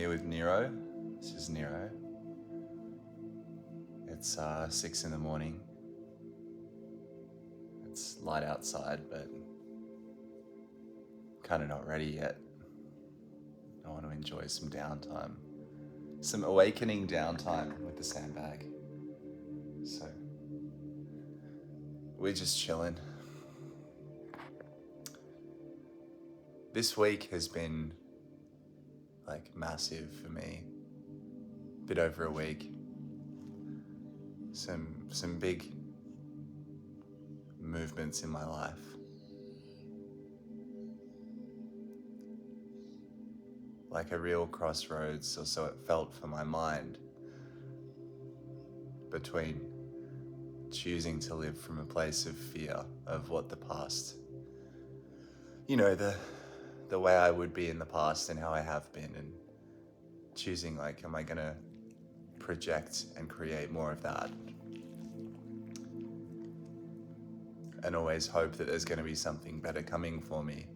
here with Nero. This is Nero. It's 6 in the morning. It's light outside, but kind of not ready yet. I want to enjoy some downtime. Some awakening downtime with the sandbag. So, we're just chilling. This week has been massive for me. Bit over a week. Some big movements in my life. Like a real crossroads, or so it felt for my mind, between choosing to live from a place of fear of what the past, the way I would be in the past and how I have been, and choosing am I gonna project and create more of that, and always hope that there's gonna be something better coming for me.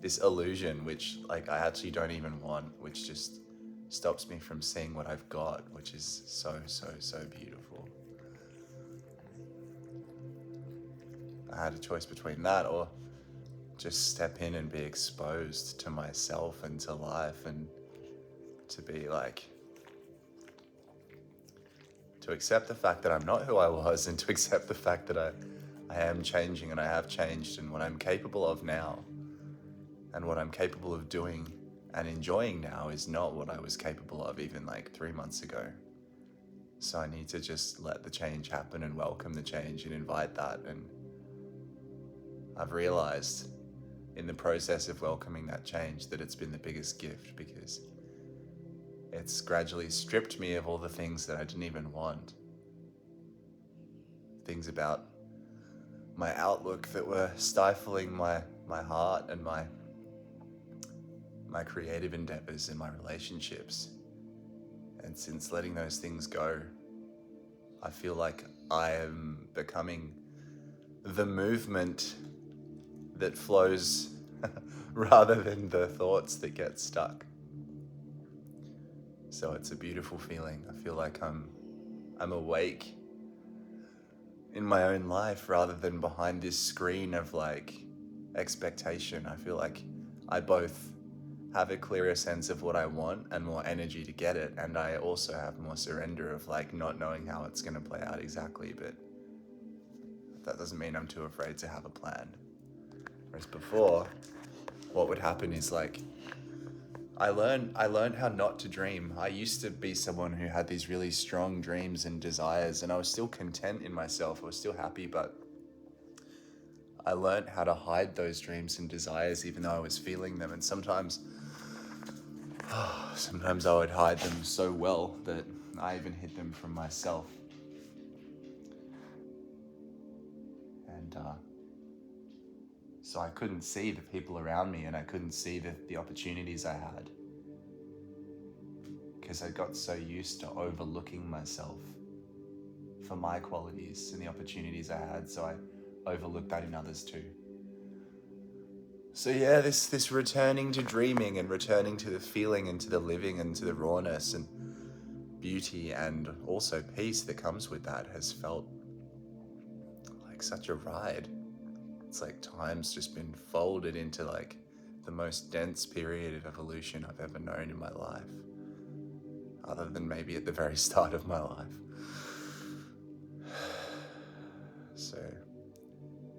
This illusion, which I actually don't even want, which just stops me from seeing what I've got, which is so, so, so beautiful. I had a choice between that or just step in and be exposed to myself and to life, and to be to accept the fact that I'm not who I was, and to accept the fact that I am changing, and I have changed, and what I'm capable of now and what I'm capable of doing and enjoying now is not what I was capable of even 3 months ago. So I need to just let the change happen and welcome the change and invite that. And I've realized in the process of welcoming that change that it's been the biggest gift, because it's gradually stripped me of all the things that I didn't even want. Things about my outlook that were stifling my heart and my creative endeavors and my relationships. And since letting those things go, I feel like I am becoming the movement that flows rather than the thoughts that get stuck. So it's a beautiful feeling. I feel like I'm awake in my own life rather than behind this screen of expectation. I feel like I both have a clearer sense of what I want and more energy to get it, and I also have more surrender of not knowing how it's going to play out exactly, but that doesn't mean I'm too afraid to have a plan. Whereas before, what would happen is I learned how not to dream. I used to be someone who had these really strong dreams and desires, and I was still content in myself. I was still happy, but I learned how to hide those dreams and desires even though I was feeling them. And sometimes I would hide them so well that I even hid them from myself. And so I couldn't see the people around me, and I couldn't see the opportunities I had, because I got so used to overlooking myself for my qualities and the opportunities I had, so I overlooked that in others too. So yeah, this returning to dreaming and returning to the feeling and to the living and to the rawness and beauty and also peace that comes with that has felt like such a ride. It's time's just been folded into the most dense period of evolution I've ever known in my life, other than maybe at the very start of my life. So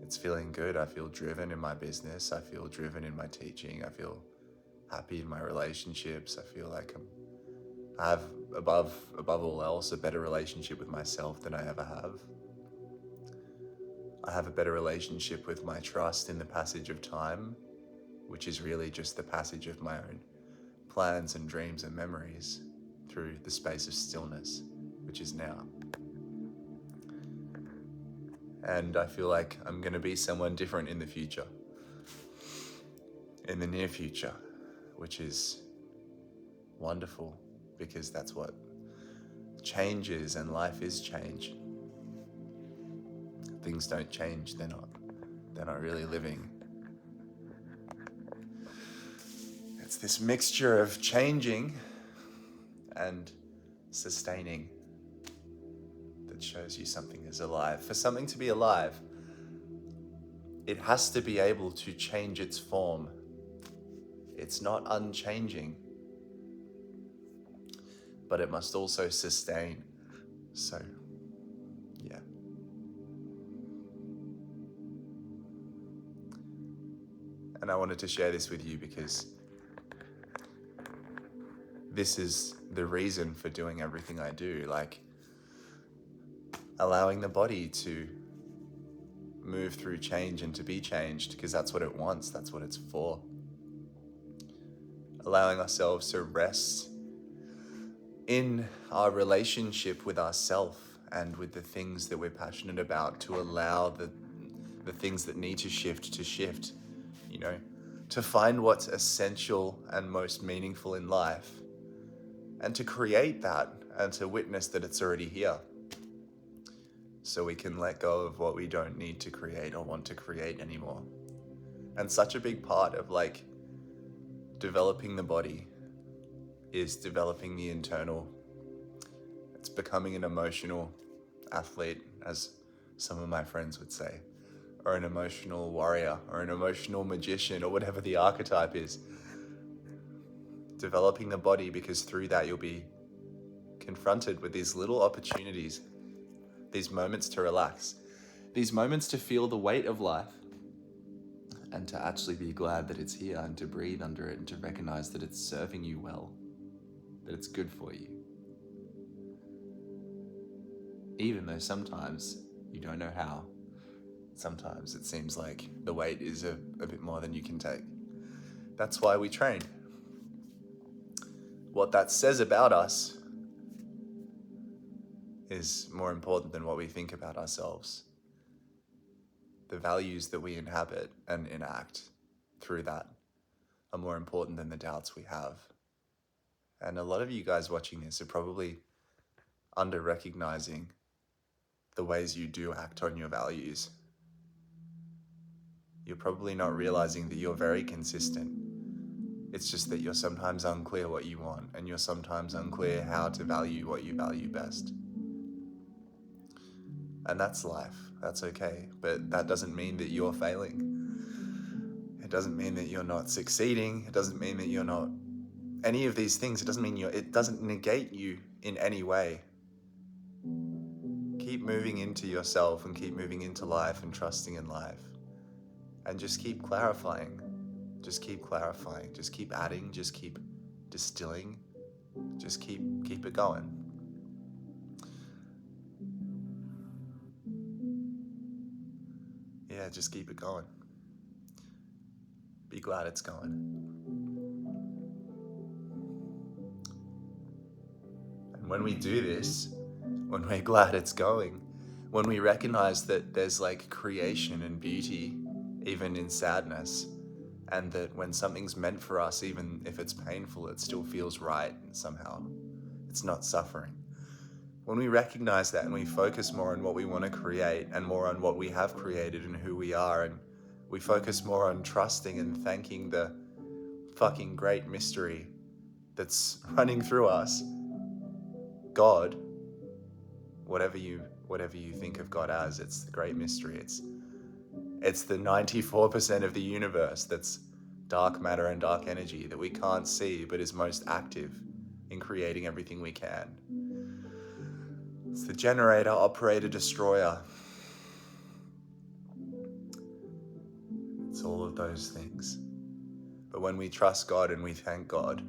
it's feeling good. I feel driven in my business. I feel driven in my teaching. I feel happy in my relationships. I feel like I have, above all else, a better relationship with myself than I ever have. I have a better relationship with my trust in the passage of time, which is really just the passage of my own plans and dreams and memories through the space of stillness, which is now. And I feel like I'm going to be someone different in the future, in the near future, which is wonderful, because that's what change is, and life is change. Things don't change, they're not really living. It's this mixture of changing and sustaining that shows you something is alive. For something to be alive, it has to be able to change its form. It's not unchanging, but it must also sustain. So, yeah. And I wanted to share this with you because this is the reason for doing everything I do, like allowing the body to move through change and to be changed, because that's what it wants, that's what it's for. Allowing ourselves to rest in our relationship with ourself and with the things that we're passionate about, to allow the things that need to shift, to find what's essential and most meaningful in life, and to create that and to witness that it's already here, so we can let go of what we don't need to create or want to create anymore. And such a big part of developing the body is developing the internal. It's becoming an emotional athlete, as some of my friends would say, or an emotional warrior, or an emotional magician, or whatever the archetype is. Developing the body, because through that you'll be confronted with these little opportunities, these moments to relax, these moments to feel the weight of life, and to actually be glad that it's here, and to breathe under it, and to recognize that it's serving you well, that it's good for you. Even though sometimes you don't know how. Sometimes it seems like the weight is a bit more than you can take. That's why we train. What that says about us is more important than what we think about ourselves. The values that we inhabit and enact through that are more important than the doubts we have. And a lot of you guys watching this are probably under-recognizing the ways you do act on your values. You're probably not realizing that you're very consistent. It's just that you're sometimes unclear what you want, and you're sometimes unclear how to value what you value best. And that's life, that's okay, but that doesn't mean that you're failing. It doesn't mean that you're not succeeding. It doesn't mean that you're not any of these things. It doesn't negate you in any way. Keep moving into yourself and keep moving into life and trusting in life. And just keep clarifying. Just keep clarifying. Just keep adding. Just keep distilling. Just keep it going. Yeah, just keep it going. Be glad it's going. And when we do this, when we're glad it's going, when we recognize that there's creation and beauty even in sadness, and that when something's meant for us, even if it's painful, it still feels right somehow. It's not suffering. When we recognize that and we focus more on what we want to create and more on what we have created and who we are, and we focus more on trusting and thanking the fucking great mystery that's running through us, God, whatever you think of God as, it's the great mystery. It's the 94% of the universe that's dark matter and dark energy that we can't see but is most active in creating everything we can. It's the generator, operator, destroyer. It's all of those things. But when we trust God and we thank God,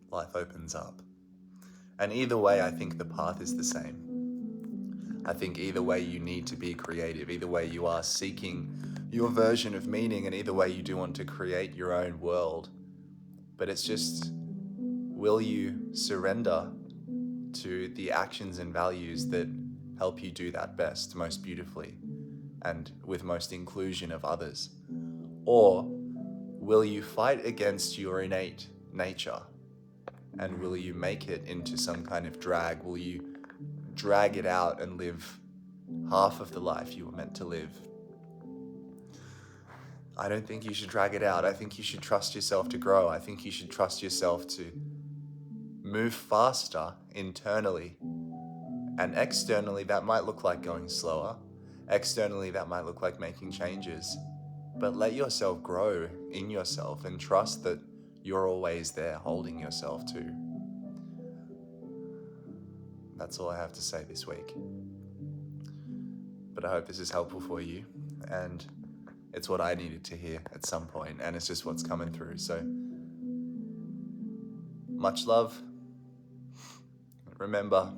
life opens up. And either way, I think the path is the same. I think either way you need to be creative. Either way you are seeking your version of meaning, and either way you do want to create your own world. But it's just, will you surrender to the actions and values that help you do that best, most beautifully, and with most inclusion of others? Or will you fight against your innate nature? And will you make it into some kind of drag? Will you drag it out and live half of the life you were meant to live? I don't think you should drag it out. I think you should trust yourself to grow. I think you should trust yourself to move faster internally. And externally, that might look like going slower. Externally, that might look like making changes. But let yourself grow in yourself and trust that you're always there holding yourself too. That's all I have to say this week. But I hope this is helpful for you, and it's what I needed to hear at some point, and it's just what's coming through. So, much love. Remember,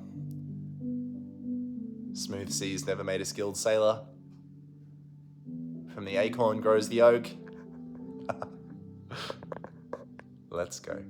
smooth seas never made a skilled sailor. From the acorn grows the oak. Let's go.